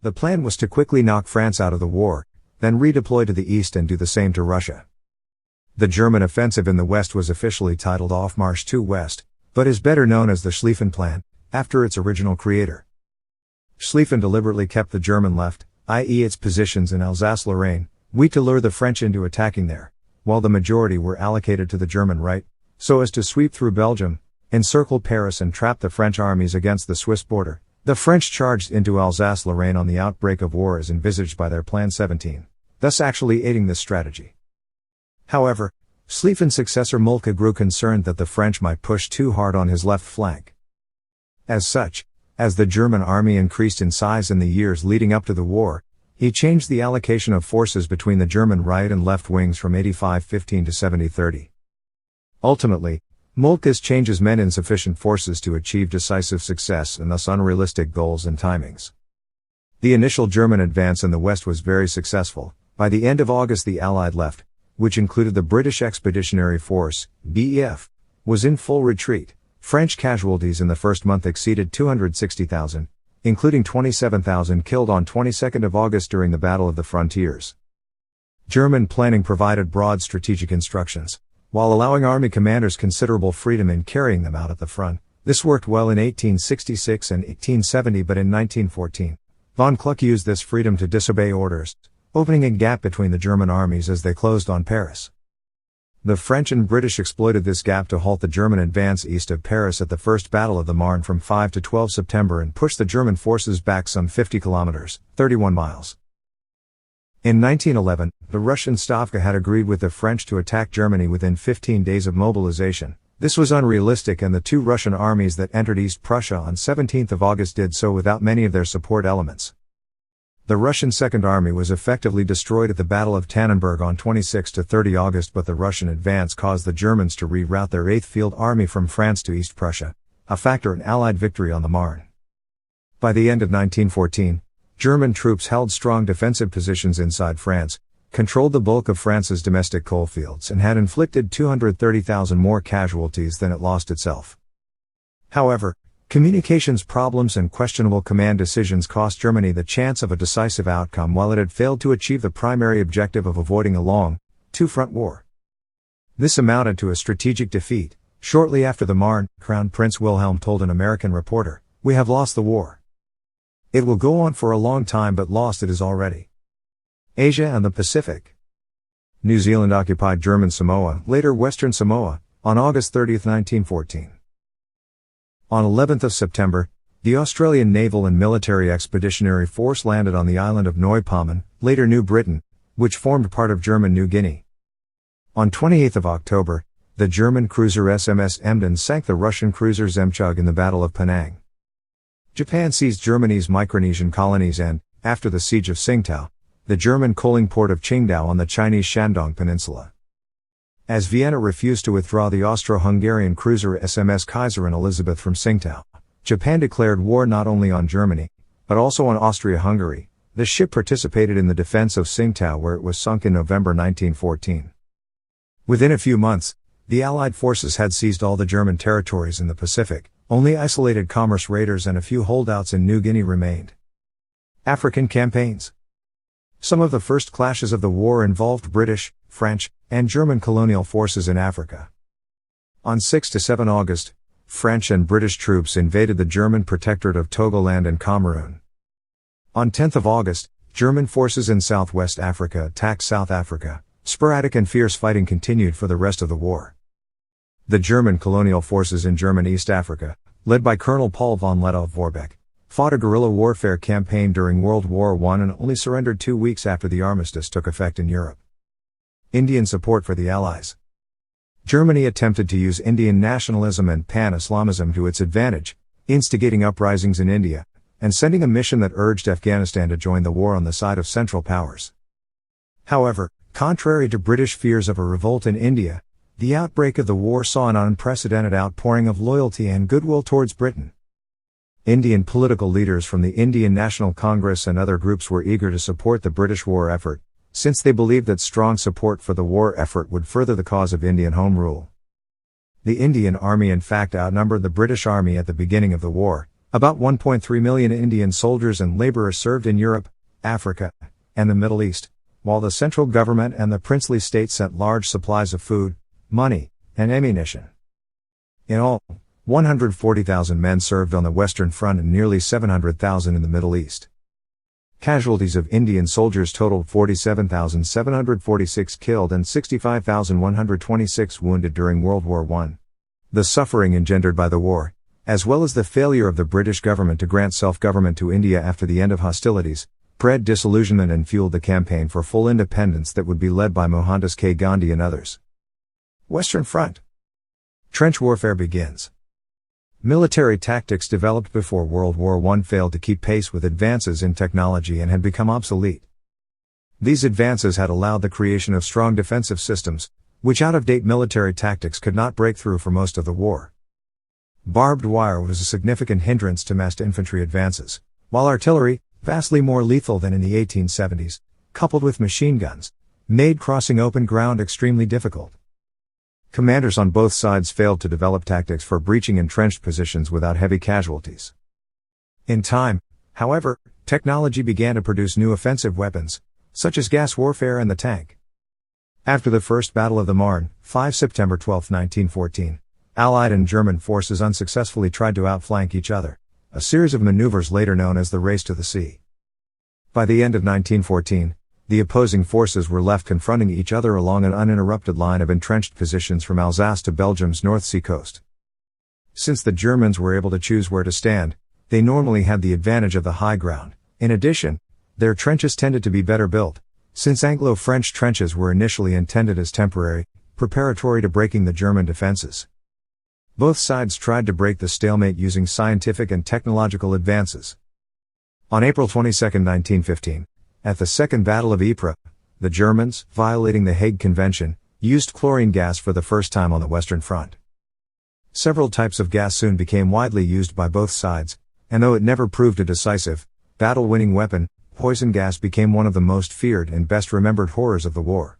The plan was to quickly knock France out of the war, then redeploy to the east and do the same to Russia. The German offensive in the west was officially titled Aufmarsch II West, but is better known as the Schlieffen Plan, after its original creator. Schlieffen deliberately kept the German left, i.e. its positions in Alsace-Lorraine, weak to lure the French into attacking there, while the majority were allocated to the German right, so as to sweep through Belgium, encircle Paris and trap the French armies against the Swiss border. The French charged into Alsace-Lorraine on the outbreak of war as envisaged by their Plan 17, thus actually aiding this strategy. However, Schlieffen's successor Moltke grew concerned that the French might push too hard on his left flank. As such, as the German army increased in size in the years leading up to the war, he changed the allocation of forces between the German right and left wings from 85-15 to 70-30. Ultimately, Moltke's changes meant insufficient forces to achieve decisive success and thus unrealistic goals and timings. The initial German advance in the west was very successful. By the end of August the Allied left, which included the British Expeditionary Force, BEF, was in full retreat. French casualties in the first month exceeded 260,000, including 27,000 killed on 22nd of August during the Battle of the Frontiers. German planning provided broad strategic instructions, while allowing army commanders considerable freedom in carrying them out at the front. This worked well in 1866 and 1870, but in 1914, von Kluck used this freedom to disobey orders, opening a gap between the German armies as they closed on Paris. The French and British exploited this gap to halt the German advance east of Paris at the First Battle of the Marne from 5 to 12 September and push the German forces back some 50 kilometers, 31 miles. In 1911, the Russian Stavka had agreed with the French to attack Germany within 15 days of mobilization. This was unrealistic, and the two Russian armies that entered East Prussia on 17th of August did so without many of their support elements. The Russian Second Army was effectively destroyed at the Battle of Tannenberg on 26 to 30 August, but the Russian advance caused the Germans to reroute their 8th Field Army from France to East Prussia, a factor in Allied victory on the Marne. By the end of 1914, German troops held strong defensive positions inside France, controlled the bulk of France's domestic coalfields, and had inflicted 230,000 more casualties than it lost itself. However, communications problems and questionable command decisions cost Germany the chance of a decisive outcome, while it had failed to achieve the primary objective of avoiding a long, two-front war. This amounted to a strategic defeat. Shortly after the Marne, Crown Prince Wilhelm told an American reporter, "We have lost the war. It will go on for a long time, but lost it is already." Asia and the Pacific. New Zealand occupied German Samoa, later Western Samoa, on August 30, 1914. On 11th of September, the Australian Naval and Military Expeditionary Force landed on the island of Neupamen, later New Britain, which formed part of German New Guinea. On 28th of October, the German cruiser SMS Emden sank the Russian cruiser Zemchug in the Battle of Penang. Japan seized Germany's Micronesian colonies and, after the siege of Tsingtao, the German coaling port of Qingdao on the Chinese Shandong Peninsula. As Vienna refused to withdraw the Austro-Hungarian cruiser SMS Kaiserin Elizabeth from Tsingtao, Japan declared war not only on Germany, but also on Austria-Hungary. The ship participated in the defense of Tsingtao, where it was sunk in November 1914. Within a few months, the Allied forces had seized all the German territories in the Pacific. Only isolated commerce raiders and a few holdouts in New Guinea remained. African campaigns. Some of the first clashes of the war involved British, French, and German colonial forces in Africa. On 6 to 7 August, French and British troops invaded the German protectorate of Togoland and Cameroon. On 10th of August, German forces in southwest Africa attacked South Africa. Sporadic and fierce fighting continued for the rest of the war. The German colonial forces in German East Africa, led by Colonel Paul von Lettow-Vorbeck, fought a guerrilla warfare campaign during World War I and only surrendered 2 weeks after the armistice took effect in Europe. Indian support for the Allies. Germany attempted to use Indian nationalism and pan-Islamism to its advantage, instigating uprisings in India, and sending a mission that urged Afghanistan to join the war on the side of Central Powers. However, contrary to British fears of a revolt in India, the outbreak of the war saw an unprecedented outpouring of loyalty and goodwill towards Britain. Indian political leaders from the Indian National Congress and other groups were eager to support the British war effort, since they believed that strong support for the war effort would further the cause of Indian Home Rule. The Indian Army in fact outnumbered the British Army at the beginning of the war, About 1.3 million Indian soldiers and laborers served in Europe, Africa, and the Middle East, while the central government and the princely states sent large supplies of food, money, and ammunition. In all, 140,000 men served on the Western Front and nearly 700,000 in the Middle East. Casualties of Indian soldiers totaled 47,746 killed and 65,126 wounded during World War I. The suffering engendered by the war, as well as the failure of the British government to grant self-government to India after the end of hostilities, bred disillusionment and fueled the campaign for full independence that would be led by Mohandas K. Gandhi and others. Western Front. Trench warfare begins. Military tactics developed before World War I failed to keep pace with advances in technology and had become obsolete. These advances had allowed the creation of strong defensive systems, which out-of-date military tactics could not break through for most of the war. Barbed wire was a significant hindrance to massed infantry advances, while artillery, vastly more lethal than in the 1870s, coupled with machine guns, made crossing open ground extremely difficult. Commanders on both sides failed to develop tactics for breaching entrenched positions without heavy casualties. In time, however, technology began to produce new offensive weapons, such as gas warfare and the tank. After the First Battle of the Marne, 5 September 12, 1914, Allied and German forces unsuccessfully tried to outflank each other, a series of maneuvers later known as the Race to the Sea. By the end of 1914, the opposing forces were left confronting each other along an uninterrupted line of entrenched positions from Alsace to Belgium's North Sea coast. Since the Germans were able to choose where to stand, they normally had the advantage of the high ground. In addition, their trenches tended to be better built, since Anglo-French trenches were initially intended as temporary, preparatory to breaking the German defenses. Both sides tried to break the stalemate using scientific and technological advances. On April 22, 1915, at the Second Battle of Ypres, the Germans, violating the Hague Convention, used chlorine gas for the first time on the Western Front. Several types of gas soon became widely used by both sides, and though it never proved a decisive, battle-winning weapon, poison gas became one of the most feared and best remembered horrors of the war.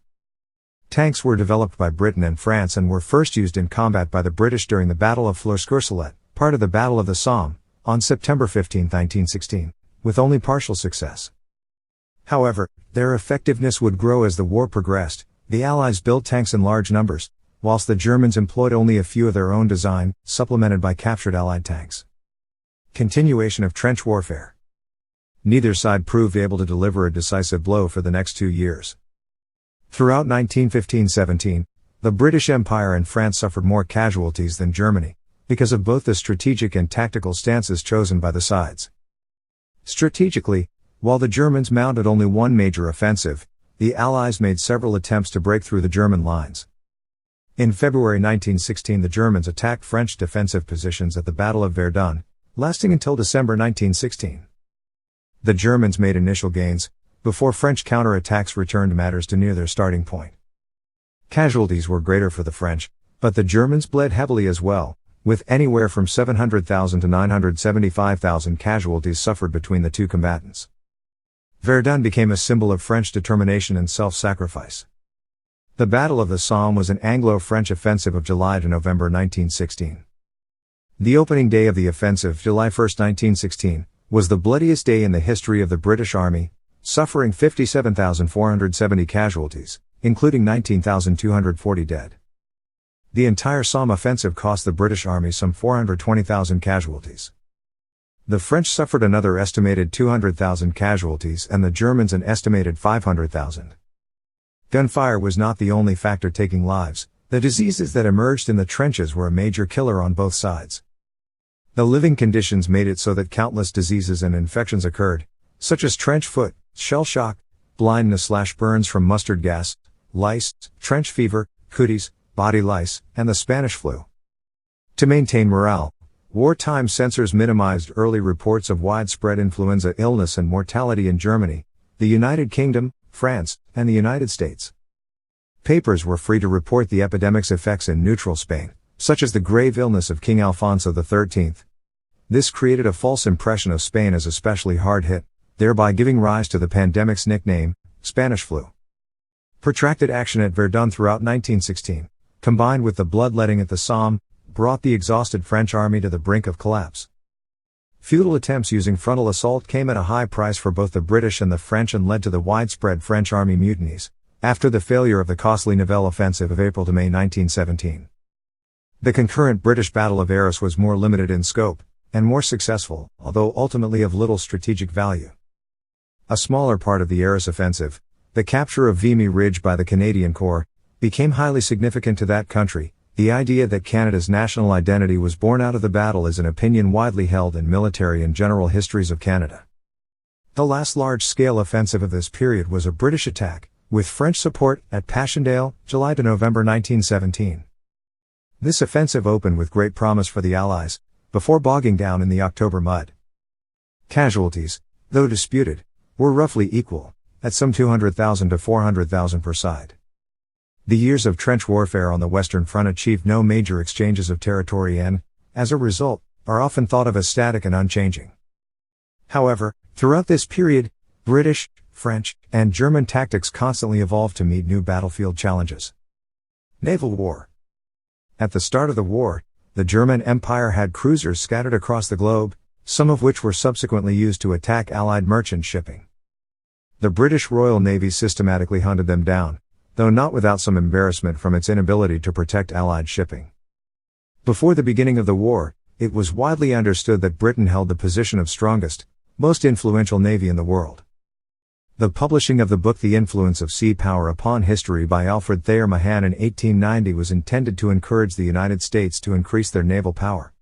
Tanks were developed by Britain and France and were first used in combat by the British during the Battle of Flers-Courcelette, part of the Battle of the Somme, on September 15, 1916, with only partial success. However, their effectiveness would grow as the war progressed. The Allies built tanks in large numbers, whilst the Germans employed only a few of their own design, supplemented by captured Allied tanks. Continuation of trench warfare. Neither side proved able to deliver a decisive blow for the next 2 years. Throughout 1915-17, the British Empire and France suffered more casualties than Germany, because of both the strategic and tactical stances chosen by the sides. Strategically, while the Germans mounted only one major offensive, the Allies made several attempts to break through the German lines. In February 1916, the Germans attacked French defensive positions at the Battle of Verdun, lasting until December 1916. The Germans made initial gains, before French counterattacks returned matters to near their starting point. Casualties were greater for the French, but the Germans bled heavily as well, with anywhere from 700,000 to 975,000 casualties suffered between the two combatants. Verdun became a symbol of French determination and self-sacrifice. The Battle of the Somme was an Anglo-French offensive of July to November 1916. The opening day of the offensive, July 1, 1916, was the bloodiest day in the history of the British Army, suffering 57,470 casualties, including 19,240 dead. The entire Somme offensive cost the British Army some 420,000 casualties. The French suffered another estimated 200,000 casualties and the Germans an estimated 500,000. Gunfire was not the only factor taking lives. The diseases that emerged in the trenches were a major killer on both sides. The living conditions made it so that countless diseases and infections occurred, such as trench foot, shell shock, blindness/burns from mustard gas, lice, trench fever, cooties, body lice, and the Spanish flu. To maintain morale, wartime censors minimized early reports of widespread influenza illness and mortality in Germany, the United Kingdom, France, and the United States. Papers were free to report the epidemic's effects in neutral Spain, such as the grave illness of King Alfonso XIII. This created a false impression of Spain as especially hard hit, thereby giving rise to the pandemic's nickname, Spanish flu. Protracted action at Verdun throughout 1916, combined with the bloodletting at the Somme, brought the exhausted French army to the brink of collapse. Futile attempts using frontal assault came at a high price for both the British and the French and led to the widespread French army mutinies, after the failure of the costly Nivelle offensive of April to May 1917. The concurrent British Battle of Arras was more limited in scope, and more successful, although ultimately of little strategic value. A smaller part of the Arras offensive, the capture of Vimy Ridge by the Canadian Corps, became highly significant to that country. The idea that Canada's national identity was born out of the battle is an opinion widely held in military and general histories of Canada. The last large-scale offensive of this period was a British attack, with French support, at Passchendaele, July to November 1917. This offensive opened with great promise for the Allies, before bogging down in the October mud. Casualties, though disputed, were roughly equal, at some 200,000 to 400,000 per side. The years of trench warfare on the Western Front achieved no major exchanges of territory and, as a result, are often thought of as static and unchanging. However, throughout this period, British, French, and German tactics constantly evolved to meet new battlefield challenges. Naval war. At the start of the war, the German Empire had cruisers scattered across the globe, some of which were subsequently used to attack Allied merchant shipping. The British Royal Navy systematically hunted them down, though not without some embarrassment from its inability to protect Allied shipping. Before the beginning of the war, it was widely understood that Britain held the position of strongest, most influential navy in the world. The publishing of the book The Influence of Sea Power Upon History by Alfred Thayer Mahan in 1890 was intended to encourage the United States to increase their naval power.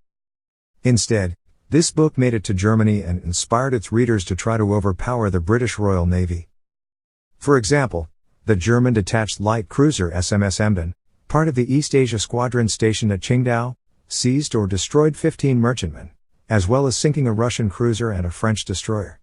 Instead, this book made it to Germany and inspired its readers to try to overpower the British Royal Navy. For example, the German detached light cruiser SMS Emden, part of the East Asia Squadron stationed at Qingdao, seized or destroyed 15 merchantmen, as well as sinking a Russian cruiser and a French destroyer.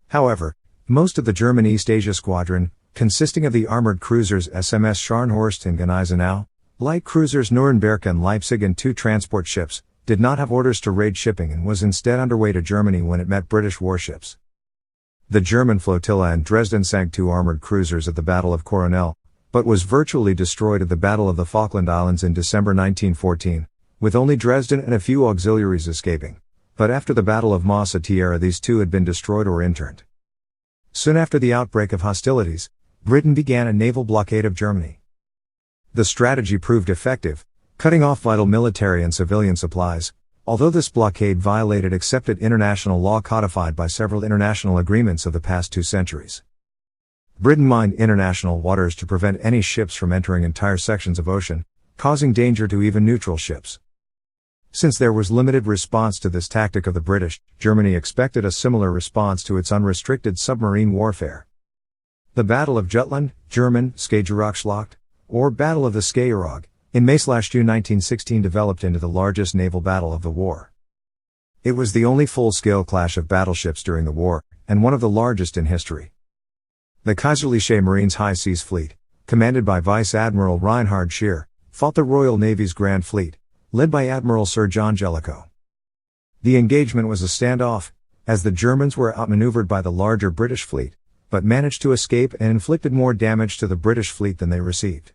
However, most of the German East Asia Squadron, consisting of the armored cruisers SMS Scharnhorst and Gneisenau, light cruisers Nuremberg and Leipzig and 2 transport ships, did not have orders to raid shipping and was instead underway to Germany when it met British warships. The German flotilla in Dresden sank 2 armored cruisers at the Battle of Coronel, but was virtually destroyed at the Battle of the Falkland Islands in December 1914, with only Dresden and a few auxiliaries escaping. But after the Battle of Massa Tierra these 2 had been destroyed or interned. Soon after the outbreak of hostilities, Britain began a naval blockade of Germany. The strategy proved effective, cutting off vital military and civilian supplies, although this blockade violated accepted international law codified by several international agreements of the past 2 centuries. Britain mined international waters to prevent any ships from entering entire sections of ocean, causing danger to even neutral ships. Since there was limited response to this tactic of the British, Germany expected a similar response to its unrestricted submarine warfare. The Battle of Jutland, German, Skagerrakschlacht, or Battle of the Skagerrak, in May-June 1916 developed into the largest naval battle of the war. It was the only full-scale clash of battleships during the war, and one of the largest in history. The Kaiserliche Marines High Seas Fleet, commanded by Vice Admiral Reinhard Scheer, fought the Royal Navy's Grand Fleet, led by Admiral Sir John Jellicoe. The engagement was a standoff, as the Germans were outmaneuvered by the larger British fleet, but managed to escape and inflicted more damage to the British fleet than they received.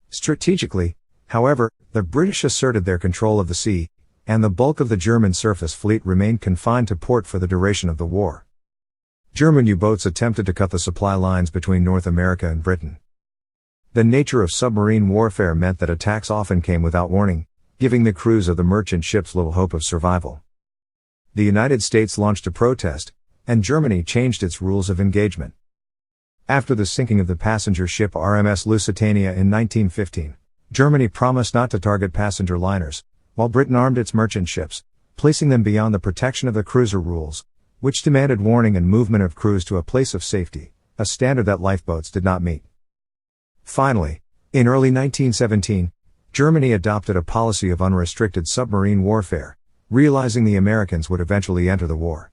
Strategically, however, the British asserted their control of the sea, and the bulk of the German surface fleet remained confined to port for the duration of the war. German U-boats attempted to cut the supply lines between North America and Britain. The nature of submarine warfare meant that attacks often came without warning, giving the crews of the merchant ships little hope of survival. The United States launched a protest, and Germany changed its rules of engagement. After the sinking of the passenger ship RMS Lusitania in 1915, Germany promised not to target passenger liners, while Britain armed its merchant ships, placing them beyond the protection of the cruiser rules, which demanded warning and movement of crews to a place of safety, a standard that lifeboats did not meet. Finally, in early 1917, Germany adopted a policy of unrestricted submarine warfare, realizing the Americans would eventually enter the war.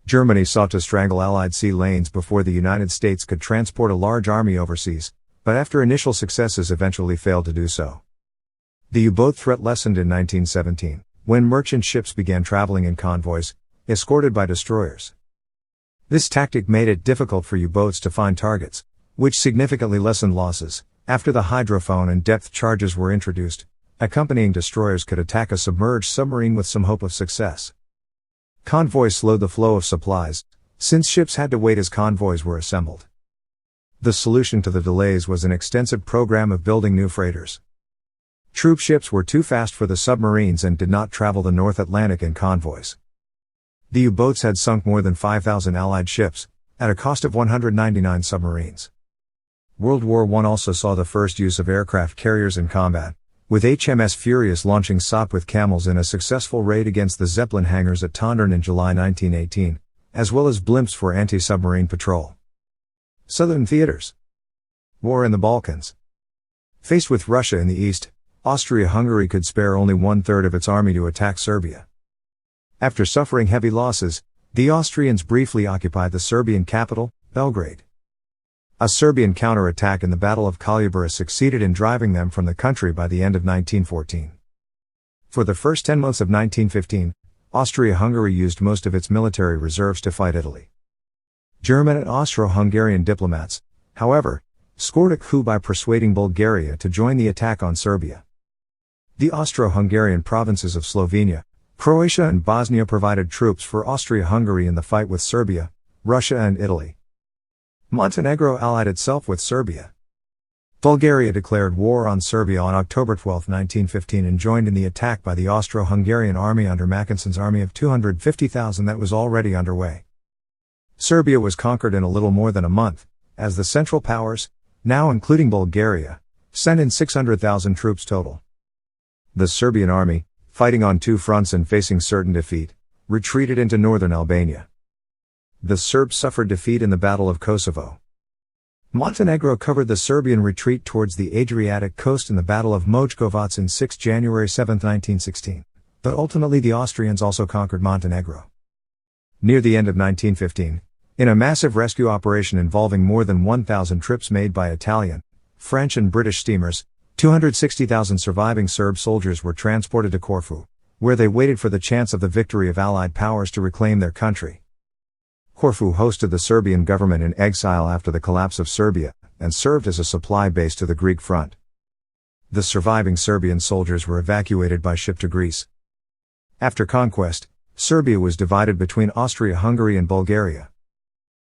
Germany sought to strangle Allied sea lanes before the United States could transport a large army overseas, but after initial successes eventually failed to do so. The U-boat threat lessened in 1917, when merchant ships began traveling in convoys, escorted by destroyers. This tactic made it difficult for U-boats to find targets, which significantly lessened losses. After the hydrophone and depth charges were introduced, accompanying destroyers could attack a submerged submarine with some hope of success. Convoys slowed the flow of supplies, since ships had to wait as convoys were assembled. The solution to the delays was an extensive program of building new freighters. Troop ships were too fast for the submarines and did not travel the North Atlantic in convoys. The U-boats had sunk more than 5,000 Allied ships, at a cost of 199 submarines. World War I also saw the first use of aircraft carriers in combat, with HMS Furious launching Sopwith Camels in a successful raid against the Zeppelin hangars at Tondern in July 1918, as well as blimps for anti-submarine patrol. Southern theaters. War in the Balkans. Faced with Russia in the east, Austria-Hungary could spare only one-third of its army to attack Serbia. After suffering heavy losses, the Austrians briefly occupied the Serbian capital, Belgrade. A Serbian counterattack in the Battle of Gallipoli succeeded in driving them from the country by the end of 1914. For the first 10 months of 1915, Austria-Hungary used most of its military reserves to fight Italy. German and Austro-Hungarian diplomats, however, scored a coup by persuading Bulgaria to join the attack on Serbia. The Austro-Hungarian provinces of Slovenia, Croatia and Bosnia provided troops for Austria-Hungary in the fight with Serbia, Russia and Italy. Montenegro allied itself with Serbia. Bulgaria declared war on Serbia on October 12, 1915 and joined in the attack by the Austro-Hungarian army under Mackenson's army of 250,000 that was already underway. Serbia was conquered in a little more than a month, as the Central Powers, now including Bulgaria, sent in 600,000 troops total. The Serbian army, fighting on two fronts and facing certain defeat, retreated into northern Albania. The Serbs suffered defeat in the Battle of Kosovo. Montenegro covered the Serbian retreat towards the Adriatic coast in the Battle of Mojkovac in 6 January 7, 1916, but ultimately the Austrians also conquered Montenegro. Near the end of 1915, in a massive rescue operation involving more than 1,000 trips made by Italian, French and British steamers, 260,000 surviving Serb soldiers were transported to Corfu, where they waited for the chance of the victory of Allied powers to reclaim their country. Corfu hosted the Serbian government in exile after the collapse of Serbia, and served as a supply base to the Greek front. The surviving Serbian soldiers were evacuated by ship to Greece. After conquest, Serbia was divided between Austria-Hungary and Bulgaria.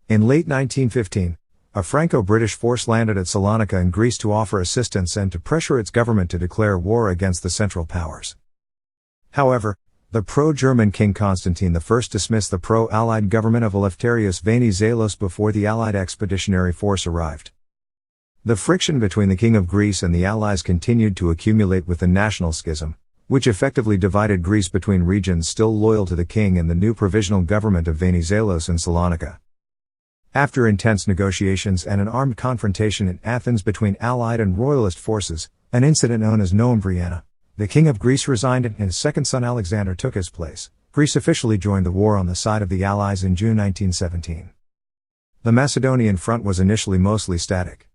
In late 1915, a Franco-British force landed at Salonika in Greece to offer assistance and to pressure its government to declare war against the Central Powers. However, the pro-German King Constantine I dismissed the pro-Allied government of Eleftherios Venizelos before the Allied expeditionary force arrived. The friction between the King of Greece and the Allies continued to accumulate with the national schism, which effectively divided Greece between regions still loyal to the king and the new provisional government of Venizelos in Salonika. After intense negotiations and an armed confrontation in Athens between Allied and Royalist forces, an incident known as Noembriana, the King of Greece resigned and his second son Alexander took his place. Greece officially joined the war on the side of the Allies in June 1917. The Macedonian front was initially mostly static.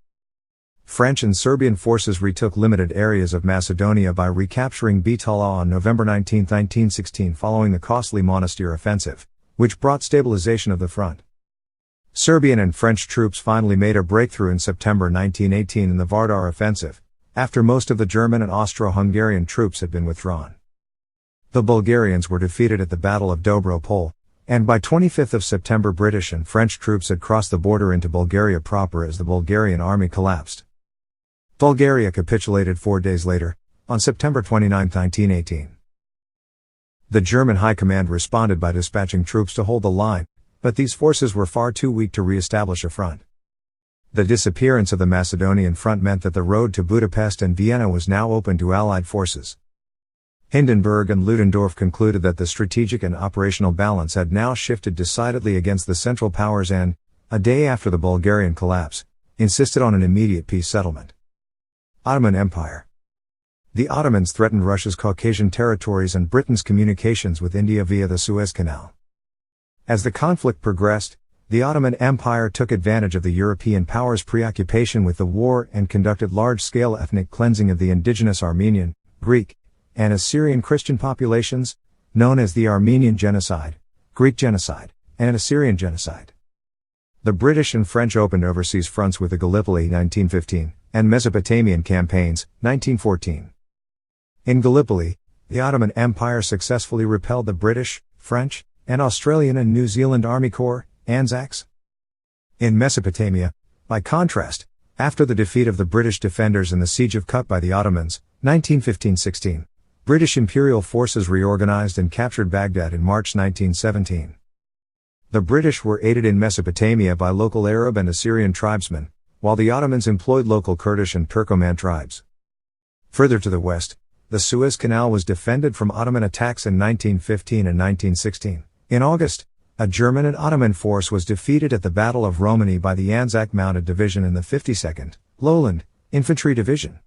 French and Serbian forces retook limited areas of Macedonia by recapturing Bitala on November 19, 1916 following the costly Monastir offensive, which brought stabilization of the front. Serbian and French troops finally made a breakthrough in September 1918 in the Vardar offensive, after most of the German and Austro-Hungarian troops had been withdrawn. The Bulgarians were defeated at the Battle of Dobro Pole, and by 25th of September British and French troops had crossed the border into Bulgaria proper as the Bulgarian army collapsed. Bulgaria capitulated 4 days later, on September 29, 1918. The German High Command responded by dispatching troops to hold the line, but these forces were far too weak to re-establish a front. The disappearance of the Macedonian front meant that the road to Budapest and Vienna was now open to Allied forces. Hindenburg and Ludendorff concluded that the strategic and operational balance had now shifted decidedly against the Central Powers and, a day after the Bulgarian collapse, insisted on an immediate peace settlement. Ottoman Empire. The Ottomans threatened Russia's Caucasian territories and Britain's communications with India via the Suez Canal. As the conflict progressed, the Ottoman Empire took advantage of the European powers' preoccupation with the war and conducted large-scale ethnic cleansing of the indigenous Armenian, Greek, and Assyrian Christian populations, known as the Armenian Genocide, Greek Genocide, and Assyrian Genocide. The British and French opened overseas fronts with the Gallipoli 1915 and Mesopotamian campaigns 1914. In Gallipoli, the Ottoman Empire successfully repelled the British, French, and Australian and New Zealand Army Corps, ANZACs. In Mesopotamia, by contrast, after the defeat of the British defenders in the Siege of Kut by the Ottomans, 1915-16, British imperial forces reorganized and captured Baghdad in March 1917. The British were aided in Mesopotamia by local Arab and Assyrian tribesmen, while the Ottomans employed local Kurdish and Turkoman tribes. Further to the west, the Suez Canal was defended from Ottoman attacks in 1915 and 1916. In August, a German and Ottoman force was defeated at the Battle of Romani by the Anzac Mounted Division in the 52nd, Lowland, Infantry Division.